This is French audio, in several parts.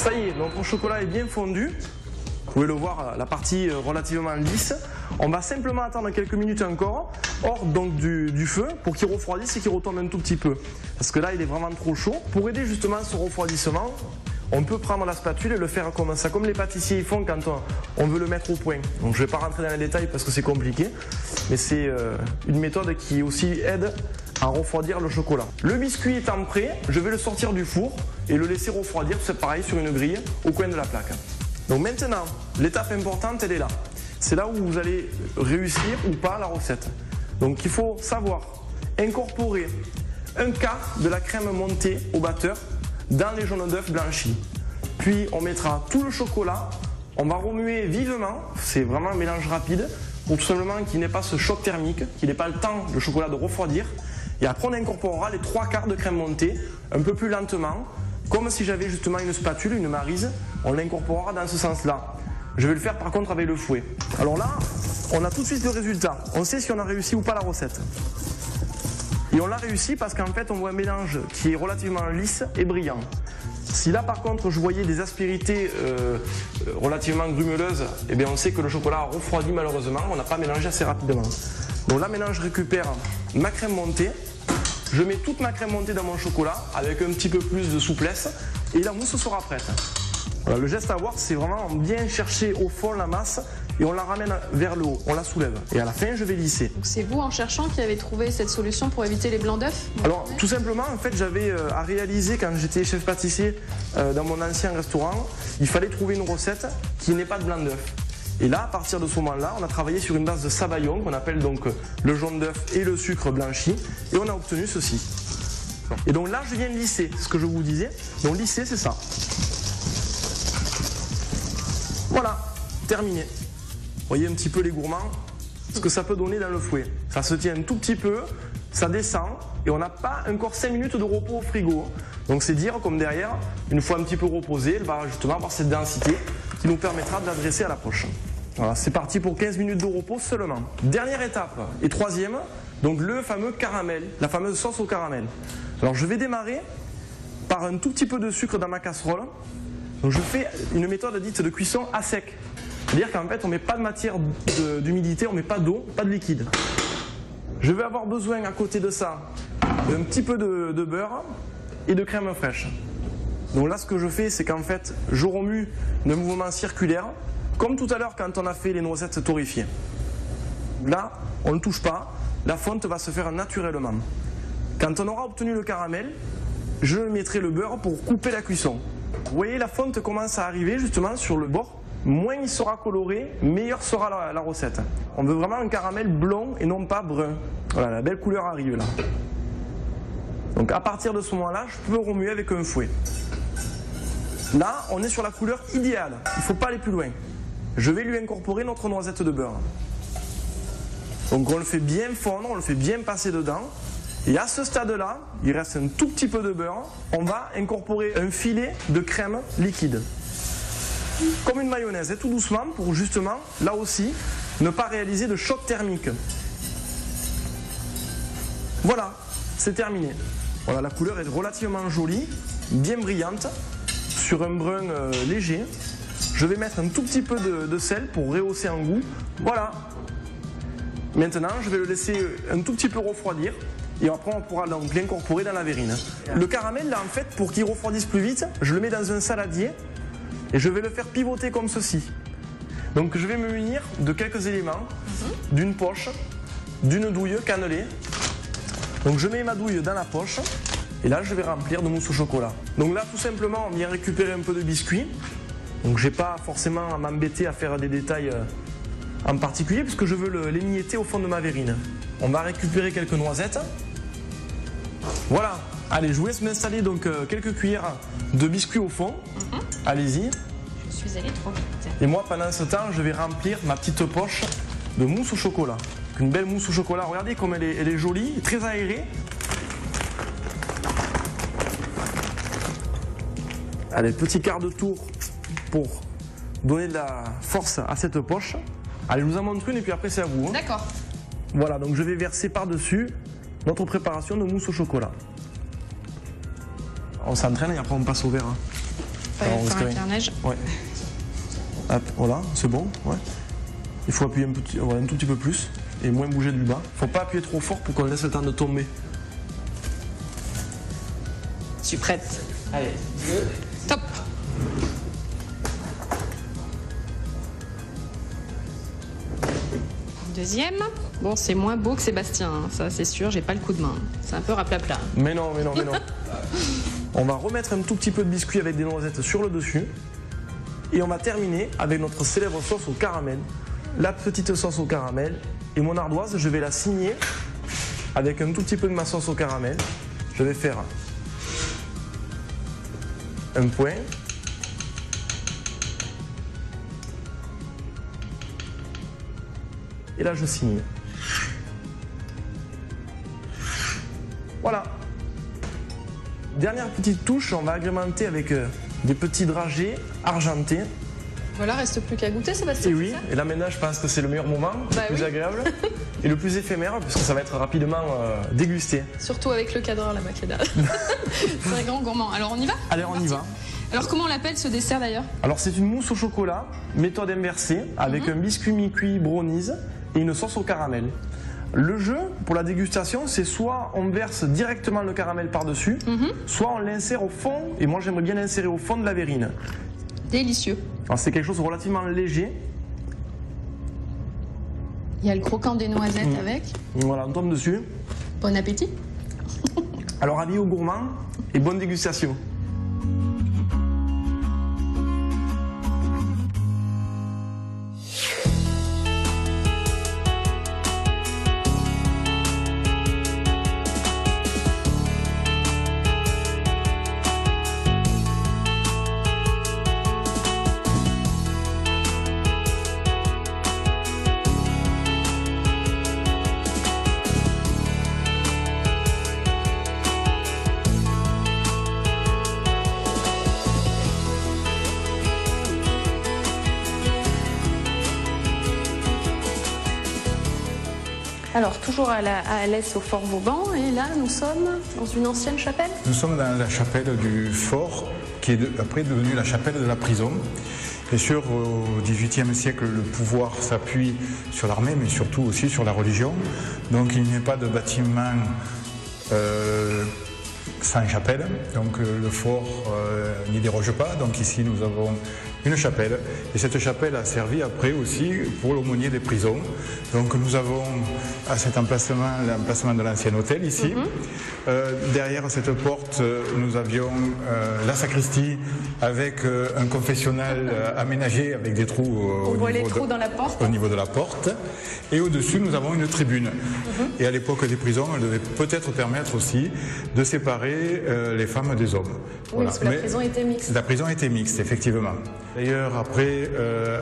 Ça y est, notre chocolat est bien fondu. Vous pouvez le voir, la partie relativement lisse. On va simplement attendre quelques minutes encore, hors donc du feu, pour qu'il refroidisse et qu'il retombe un tout petit peu. Parce que là, il est vraiment trop chaud. Pour aider justement ce refroidissement, on peut prendre la spatule et le faire comme ça, comme les pâtissiers font quand on veut le mettre au point. Donc je ne vais pas rentrer dans les détails parce que c'est compliqué, mais c'est une méthode qui aussi aide à refroidir le chocolat. Le biscuit étant prêt, je vais le sortir du four et le laisser refroidir, c'est pareil sur une grille au coin de la plaque. Donc maintenant, l'étape importante, elle est là. C'est là où vous allez réussir ou pas la recette. Donc il faut savoir incorporer un quart de la crème montée au batteur dans les jaunes d'œufs blanchis. Puis on mettra tout le chocolat, on va remuer vivement, c'est vraiment un mélange rapide, pour tout simplement qu'il n'ait pas ce choc thermique, qu'il n'ait pas le temps, le chocolat, de refroidir. Et après on incorporera les 3/4 de crème montée, un peu plus lentement, comme si j'avais justement une spatule, une maryse, on l'incorporera dans ce sens-là. Je vais le faire par contre avec le fouet. Alors là, on a tout de suite le résultat. On sait si on a réussi ou pas la recette. Et on l'a réussi parce qu'en fait on voit un mélange qui est relativement lisse et brillant. Si là par contre je voyais des aspérités relativement grumeleuses, eh bien on sait que le chocolat a refroidi malheureusement, on n'a pas mélangé assez rapidement. Donc là maintenant je récupère ma crème montée, je mets toute ma crème montée dans mon chocolat avec un petit peu plus de souplesse et la mousse sera prête. Voilà, le geste à avoir, c'est vraiment bien chercher au fond la masse et on la ramène vers le haut, on la soulève. Et à la fin, je vais lisser. Donc c'est vous, en cherchant, qui avez trouvé cette solution pour éviter les blancs d'œufs? Alors, tout simplement, en fait, j'avais à réaliser, quand j'étais chef pâtissier dans mon ancien restaurant, il fallait trouver une recette qui n'ait pas de blanc d'œuf. Et là, à partir de ce moment-là, on a travaillé sur une base de sabayon, qu'on appelle donc le jaune d'œuf et le sucre blanchi, et on a obtenu ceci. Et donc là, je viens de lisser, ce que je vous disais. Donc lisser, c'est ça. Voilà, terminé. Vous voyez un petit peu les gourmands, ce que ça peut donner dans le fouet. Ça se tient un tout petit peu, ça descend, et on n'a pas encore 5 minutes de repos au frigo. Donc c'est dire comme derrière, une fois un petit peu reposée, elle va justement avoir cette densité qui nous permettra de la dresser à la poche. Voilà, c'est parti pour 15 minutes de repos seulement. Dernière étape, et troisième, donc le fameux caramel, la fameuse sauce au caramel. Alors je vais démarrer par un tout petit peu de sucre dans ma casserole. Donc je fais une méthode dite de cuisson à sec. C'est-à-dire qu'en fait on ne met pas de matière d'humidité, on ne met pas d'eau, pas de liquide. Je vais avoir besoin à côté de ça d'un petit peu de beurre et de crème fraîche. Donc là ce que je fais, c'est qu'en fait je remue d'un mouvement circulaire, comme tout à l'heure quand on a fait les noisettes torréfiées. Là on ne touche pas, la fonte va se faire naturellement. Quand on aura obtenu le caramel, je mettrai le beurre pour couper la cuisson. Vous voyez, la fonte commence à arriver justement sur le bord. Moins il sera coloré, meilleure sera la recette. On veut vraiment un caramel blond et non pas brun. Voilà, la belle couleur arrive là. Donc à partir de ce moment-là, je peux remuer avec un fouet. Là, on est sur la couleur idéale. Il ne faut pas aller plus loin. Je vais lui incorporer notre noisette de beurre. Donc on le fait bien fondre, on le fait bien passer dedans. Et à ce stade-là, il reste un tout petit peu de beurre. On va incorporer un filet de crème liquide. Comme une mayonnaise, et tout doucement pour justement, là aussi, ne pas réaliser de choc thermique. Voilà, c'est terminé. Voilà, la couleur est relativement jolie, bien brillante, sur un brun léger. Je vais mettre un tout petit peu de sel pour rehausser en goût. Voilà. Maintenant, je vais le laisser un tout petit peu refroidir. Et après on pourra donc l'incorporer dans la verrine. Le caramel là en fait, pour qu'il refroidisse plus vite, je le mets dans un saladier et je vais le faire pivoter comme ceci. Donc je vais me munir de quelques éléments, d'une poche, d'une douille cannelée. Donc je mets ma douille dans la poche et là je vais remplir de mousse au chocolat. Donc là tout simplement on vient récupérer un peu de biscuit. Donc j'ai pas forcément à m'embêter à faire des détails en particulier puisque je veux l'émietter au fond de ma verrine. On va récupérer quelques noisettes. Voilà, allez, je vous laisse m'installer donc quelques cuillères de biscuits au fond. Allez-y. Je suis allée trop vite. Et moi, pendant ce temps, je vais remplir ma petite poche de mousse au chocolat. Une belle mousse au chocolat, regardez comme elle est jolie, très aérée. Allez, petit quart de tour pour donner de la force à cette poche. Allez, je vous en montre une et puis après c'est à vous. Hein. D'accord. Voilà, donc je vais verser par-dessus notre préparation de mousse au chocolat. On s'entraîne et après on passe au verre. Faire un carnage. Ouais. Hop, voilà, c'est bon. Ouais. Il faut appuyer un tout petit peu plus et moins bouger du bas. Il ne faut pas appuyer trop fort pour qu'on laisse le temps de tomber. Je suis prête. Allez, Top. Deuxième. Bon, c'est moins beau que Sébastien, hein. Ça c'est sûr, j'ai pas le coup de main. C'est un peu raplapla. Mais non. On va remettre un tout petit peu de biscuit avec des noisettes sur le dessus. Et on va terminer avec notre célèbre sauce au caramel. La petite sauce au caramel. Et mon ardoise, je vais la signer avec un tout petit peu de ma sauce au caramel. Je vais faire un point. Et là, je signe. Voilà. Dernière petite touche, on va agrémenter avec des petits dragées argentés. Voilà, reste plus qu'à goûter, Sébastien. Et oui, et là maintenant, je pense que c'est le meilleur moment, le plus agréable et le plus éphémère, puisque ça va être rapidement dégusté. Surtout avec le cadre là-bas qui est là. C'est un grand gourmand. Alors on y va? Allez, on y va. Alors comment on l'appelle ce dessert d'ailleurs? Alors c'est une mousse au chocolat, méthode inversée, avec un biscuit mi-cuit brownies et une sauce au caramel. Le jeu pour la dégustation, c'est soit on verse directement le caramel par-dessus, soit on l'insère au fond, et moi j'aimerais bien l'insérer au fond de la verrine. Délicieux. Alors c'est quelque chose de relativement léger. Il y a le croquant des noisettes avec. Voilà, on tombe dessus. Bon appétit. Alors avis aux gourmands et bonne dégustation. Alors, toujours à l'est au Fort Vauban, et là, nous sommes dans une ancienne chapelle. Nous sommes dans la chapelle du fort, qui est après devenue la chapelle de la prison. Bien sûr, au XVIIIe siècle, le pouvoir s'appuie sur l'armée, mais surtout aussi sur la religion. Donc, il n'y a pas de bâtiment sans chapelle. Donc, le fort n'y déroge pas. Donc, ici, nous avons une chapelle. Et cette chapelle a servi après aussi pour l'aumônier des prisons. Donc, nous avons à cet emplacement l'emplacement de l'ancien hôtel ici. Derrière cette porte, nous avions la sacristie avec un confessionnal aménagé avec des trous au niveau de la porte. Et au-dessus, nous avons une tribune. Et à l'époque des prisons, elle devait peut-être permettre aussi de séparer les femmes des hommes. Oui, voilà. Parce que la prison était mixte. La prison était mixte, effectivement. D'ailleurs, après,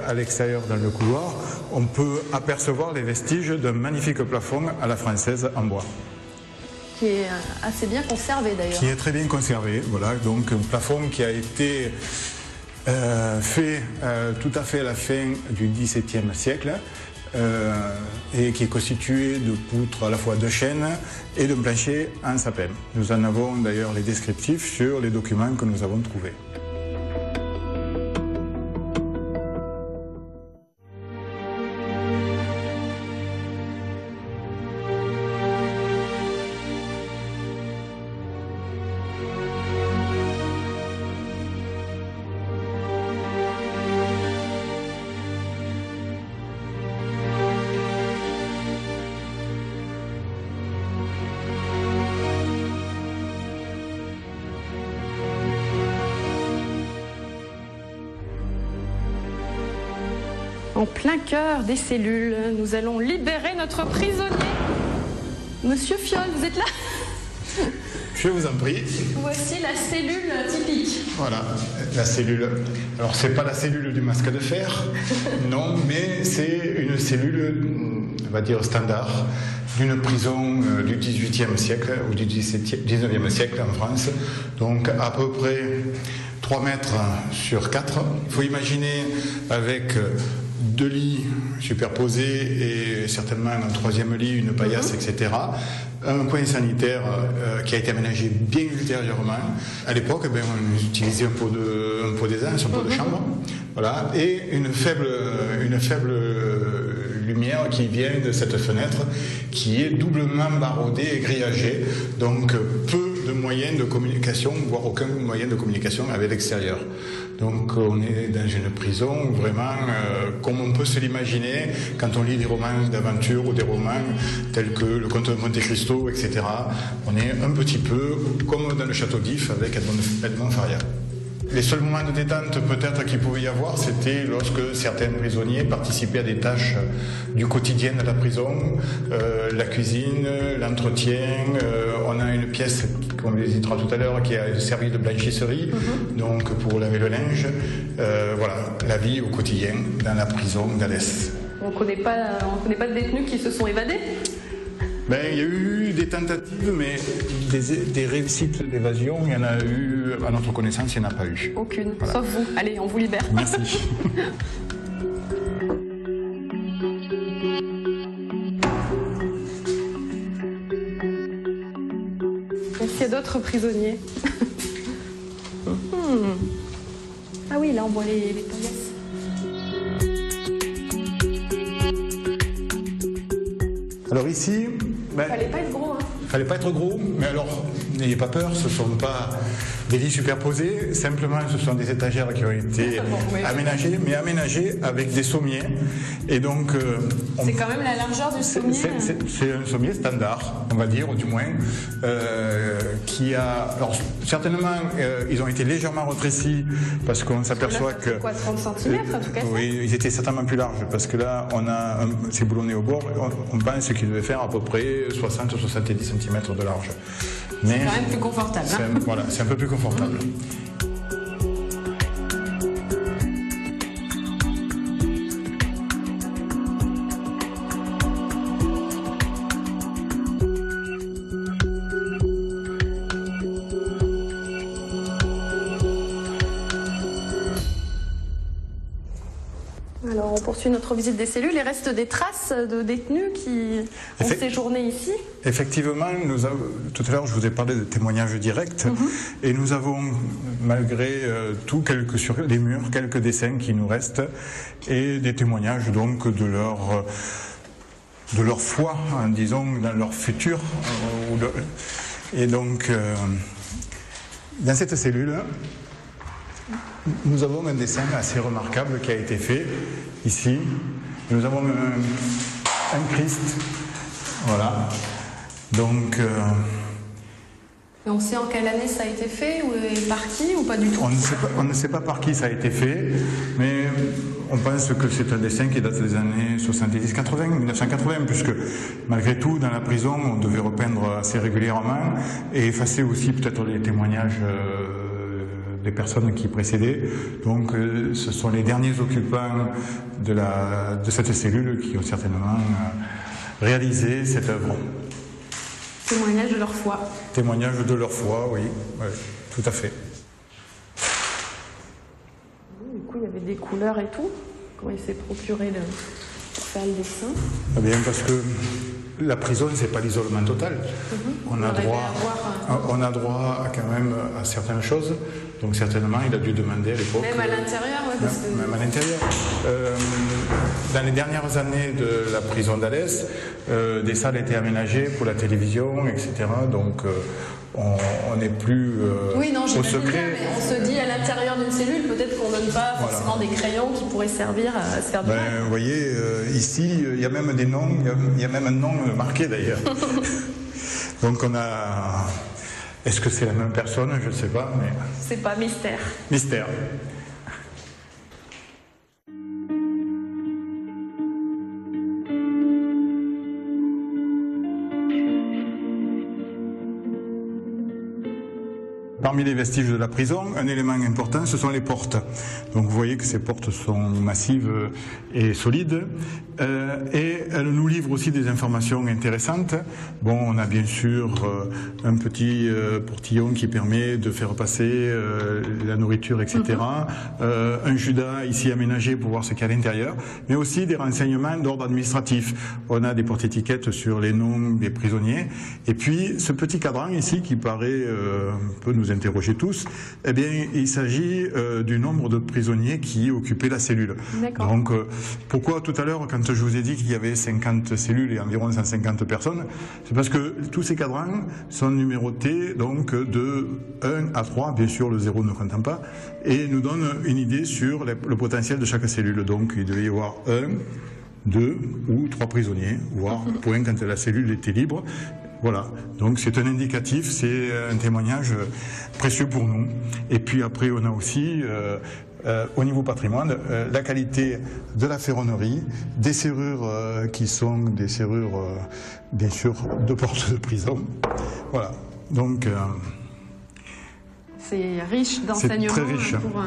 à l'extérieur, dans le couloir, on peut apercevoir les vestiges d'un magnifique plafond à la française en bois. Qui est assez bien conservé d'ailleurs. Qui est très bien conservé, voilà. Donc un plafond qui a été fait tout à fait à la fin du XVIIe siècle et qui est constitué de poutres à la fois de chêne et de plancher en sapin. Nous en avons d'ailleurs les descriptifs sur les documents que nous avons trouvés. En plein cœur des cellules, nous allons libérer notre prisonnier. Monsieur Fiol, vous êtes là? Je vous en prie. Voici la cellule typique. Voilà, la cellule. Alors, c'est pas la cellule du masque de fer, non, mais c'est une cellule, on va dire, standard d'une prison du XVIIIe siècle ou du XIXe siècle en France. Donc, à peu près 3 mètres sur 4. Il faut imaginer avec 2 lits superposés et certainement un 3e lit, une paillasse, etc. un coin sanitaire qui a été aménagé bien ultérieurement. À l'époque, on utilisait un pot d'aisance, un pot de chambre, voilà, et une faible lumière qui vient de cette fenêtre qui est doublement barodée et grillagée, donc peu de moyens de communication, voire aucun moyen de communication avec l'extérieur. Donc on est dans une prison vraiment comme on peut se l'imaginer quand on lit des romans d'aventure ou des romans tels que Le Comte de Monte Cristo, etc. On est un petit peu comme dans le château d'If avec Edmond Faria. Les seuls moments de détente peut-être qu'il pouvait y avoir, c'était lorsque certains prisonniers participaient à des tâches du quotidien de la prison, la cuisine, l'entretien. On a une pièce, comme on le visitera tout à l'heure, qui a servi de blanchisserie, donc pour laver le linge. Voilà, la vie au quotidien dans la prison d'Alès. On ne connaît pas de détenus qui se sont évadés? Il y a eu des tentatives, mais des réussites d'évasion, il y en a eu, à notre connaissance, il n'y en a pas eu. Aucune, voilà. Sauf vous. Allez, on vous libère. Merci. Est-ce qu'il y a d'autres prisonniers? Ah oui, là on voit les paillasse. Alors ici... Fallait pas être gros, hein. Fallait pas être gros, mais alors, n'ayez pas peur, ce ne sont pas des lits superposés, simplement ce sont des étagères qui ont été aménagées, mais aménagées avec des sommiers. Et donc... c'est quand même la largeur du sommier. C'est un sommier standard, on va dire, ou du moins, qui a... Alors, certainement, ils ont été légèrement rétrécis, parce qu'on s'aperçoit que... Quoi, 30 cm en tout cas? Oui, ils étaient certainement plus larges, parce que là, on a ces boulonnés au bord, on pense qu'ils devaient faire à peu près 60-70 cm de large. C'est quand même plus confortable. Hein, voilà, c'est un peu plus confortable. Alors, on poursuit notre visite des cellules. Il reste des traces de détenus qui ont séjourné ici? Effectivement, tout à l'heure, je vous ai parlé de témoignages directs. Et nous avons, malgré tout, sur les murs, quelques dessins qui nous restent. Et des témoignages, donc, de leur foi, hein, disons, dans leur futur. Et donc, dans cette cellule... Nous avons un dessin assez remarquable qui a été fait ici. Nous avons un Christ, voilà. Donc, on sait en quelle année ça a été fait ou par qui ou pas du tout? On ne sait pas par qui ça a été fait, mais on pense que c'est un dessin qui date des années 70-80, 1980, puisque malgré tout, dans la prison, on devait repeindre assez régulièrement et effacer aussi peut-être les témoignages des personnes qui précédaient. Donc ce sont les derniers occupants de cette cellule qui ont certainement réalisé cette œuvre. Témoignage de leur foi. Témoignage de leur foi, oui, tout à fait. Du coup, il y avait des couleurs et tout. Comment il s'est procuré de faire le dessin? Eh bien, parce que la prison, c'est pas l'isolement total. On a droit quand même à certaines choses. Donc certainement, il a dû demander à l'époque... Même à l'intérieur, oui. Même à l'intérieur. Dans les dernières années de la prison d'Alès, des salles étaient aménagées pour la télévision, etc. Donc on n'est plus au secret. Bien, mais on se dit à l'intérieur d'une cellule, peut-être qu'on ne donne pas forcément des crayons qui pourraient servir à se faire du mal. Vous voyez, ici, il y a même des noms, il y a même un nom marqué d'ailleurs. Donc on a... Est-ce que c'est la même personne? Je ne sais pas, mais... C'est pas mystère. Mystère. Parmi les vestiges de la prison, un élément important, ce sont les portes. Donc vous voyez que ces portes sont massives et solides. Et elles nous livrent aussi des informations intéressantes. Bon, on a bien sûr un petit portillon qui permet de faire passer la nourriture, etc. Un judas ici aménagé pour voir ce qu'il y a à l'intérieur. Mais aussi des renseignements d'ordre administratif. On a des porte-étiquettes sur les noms des prisonniers. Et puis ce petit cadran ici qui paraît peut nous interroger tous, eh bien, il s'agit du nombre de prisonniers qui occupaient la cellule. Donc, pourquoi tout à l'heure, quand je vous ai dit qu'il y avait 50 cellules et environ 150 personnes, c'est parce que tous ces cadrans sont numérotés donc de 1 à 3, bien sûr le 0 ne comptant pas, et nous donnent une idée sur le potentiel de chaque cellule. Donc, il devait y avoir 1, 2 ou 3 prisonniers, voire point quand la cellule était libre. Voilà, donc c'est un indicatif, c'est un témoignage précieux pour nous. Et puis après, on a aussi, au niveau patrimoine, la qualité de la ferronnerie, des serrures qui sont des serrures, bien sûr, de porte de prison. Voilà, donc... c'est riche d'enseignements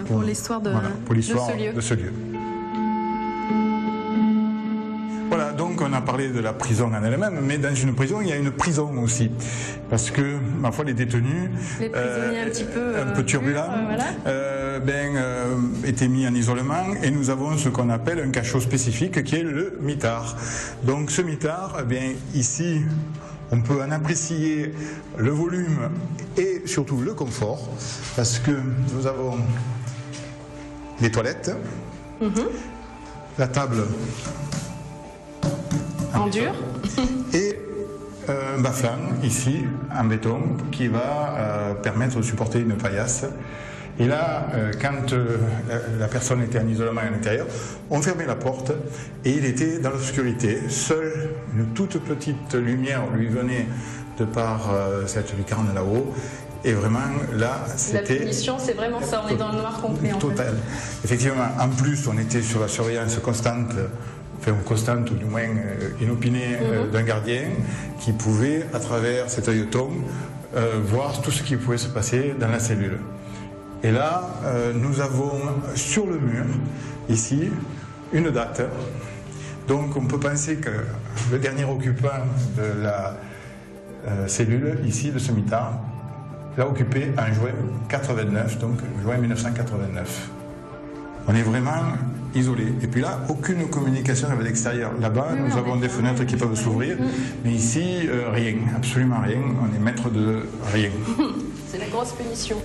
pour l'histoire de ce lieu. Voilà, donc on a parlé de la prison en elle-même, mais dans une prison, il y a une prison aussi. Parce que, ma foi, les détenus, les prisonniers un peu turbulents, étaient mis en isolement, et nous avons ce qu'on appelle un cachot spécifique qui est le mitard. Donc ce mitard, eh bien, ici, on peut en apprécier le volume et surtout le confort, parce que nous avons les toilettes, la table en dur et un bassin ici en béton qui va permettre de supporter une paillasse. Et là, quand la personne était en isolement à l'intérieur, on fermait la porte et il était dans l'obscurité. Seule une toute petite lumière lui venait de par cette lucarne là-haut. Et vraiment, là, c'était... La punition, c'est vraiment ça, on est dans le noir complet. Total. Effectivement, en plus, on était sur la surveillance constante, ou du moins inopinée d'un gardien qui pouvait, à travers cet œilleton, voir tout ce qui pouvait se passer dans la cellule. Et là, nous avons sur le mur, ici, une date. Donc on peut penser que le dernier occupant de la cellule, ici, de ce mitard, l'a occupé en juin 89, donc juin 1989. On est vraiment isolé. Et puis là, aucune communication avec l'extérieur. Là-bas, nous avons des fenêtres qui peuvent s'ouvrir, mais ici, rien, absolument rien. On est maître de rien. C'est la grosse punition.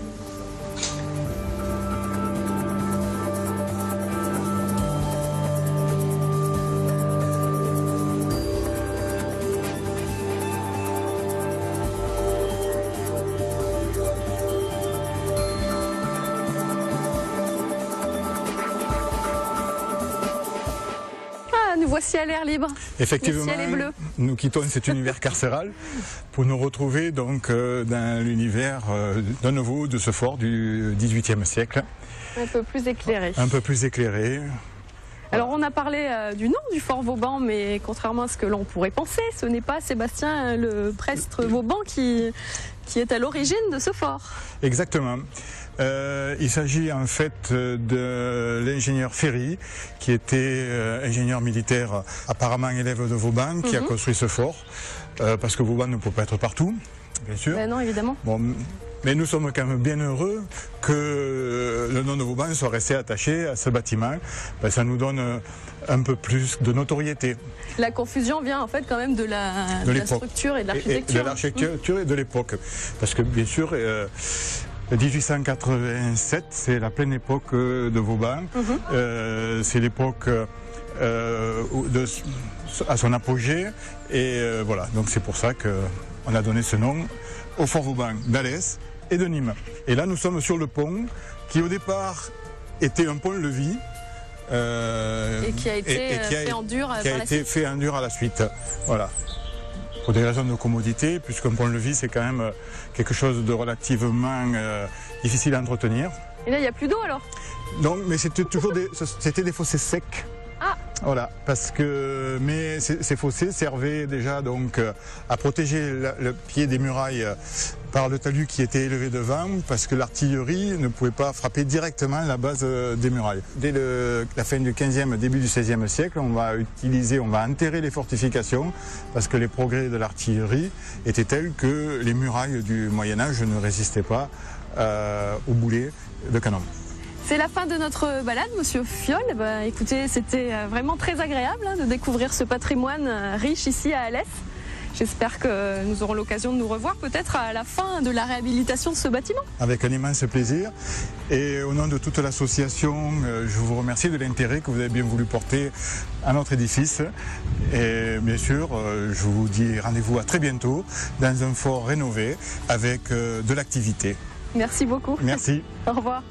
Nous voici à l'air libre. Effectivement, le ciel est bleu. Nous quittons cet univers carcéral pour nous retrouver donc dans l'univers de nouveau de ce fort du XVIIIe siècle. Un peu plus éclairé. Un peu plus éclairé. Alors on a parlé du nom du fort Vauban, mais contrairement à ce que l'on pourrait penser, ce n'est pas Sébastien le prêtre Vauban qui est à l'origine de ce fort. Exactement. Il s'agit en fait de l'ingénieur Ferry, qui était ingénieur militaire, apparemment élève de Vauban, qui a construit ce fort, parce que Vauban ne peut pas être partout, bien sûr. Ben non, évidemment. Bon, mais nous sommes quand même bien heureux que le nom de Vauban soit resté attaché à ce bâtiment. Ben, ça nous donne un peu plus de notoriété. La confusion vient en fait quand même de la structure et de l'architecture. De l'architecture et de l'époque. Parce que bien sûr... 1887, c'est la pleine époque de Vauban. C'est l'époque à son apogée. Et voilà, donc c'est pour ça qu'on a donné ce nom au fort Vauban d'Alès et de Nîmes. Et là, nous sommes sur le pont qui, au départ, était un pont-levis. Et qui a été fait en dur à la suite. Voilà. Pour des raisons de commodité, puisqu'un pont-levis, c'est quand même quelque chose de relativement difficile à entretenir. Et là, il n'y a plus d'eau alors? Non, mais c'était toujours des fossés secs. Ah. Voilà, mais ces fossés servaient déjà donc à protéger le pied des murailles par le talus qui était élevé devant parce que l'artillerie ne pouvait pas frapper directement la base des murailles. Dès la fin du 15e, début du 16e siècle, on va enterrer les fortifications parce que les progrès de l'artillerie étaient tels que les murailles du Moyen-Âge ne résistaient pas aux boulets de canon. C'est la fin de notre balade, Monsieur Fiol. Écoutez, c'était vraiment très agréable de découvrir ce patrimoine riche ici à Alès. J'espère que nous aurons l'occasion de nous revoir peut-être à la fin de la réhabilitation de ce bâtiment. Avec un immense plaisir. Et au nom de toute l'association, je vous remercie de l'intérêt que vous avez bien voulu porter à notre édifice. Et bien sûr, je vous dis rendez-vous à très bientôt dans un fort rénové avec de l'activité. Merci beaucoup. Merci. Au revoir.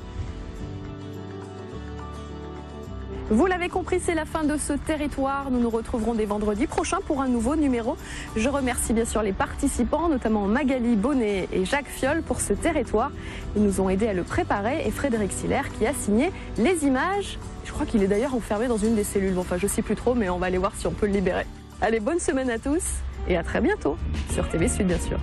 Vous l'avez compris, c'est la fin de ce territoire. Nous nous retrouverons dès vendredi prochain pour un nouveau numéro. Je remercie bien sûr les participants, notamment Magali Bonnet et Jacques Fiol pour ce territoire. Ils nous ont aidés à le préparer et Frédéric Siller qui a signé les images. Je crois qu'il est d'ailleurs enfermé dans une des cellules. Enfin, je ne sais plus trop, mais on va aller voir si on peut le libérer. Allez, bonne semaine à tous et à très bientôt sur TV Sud, bien sûr.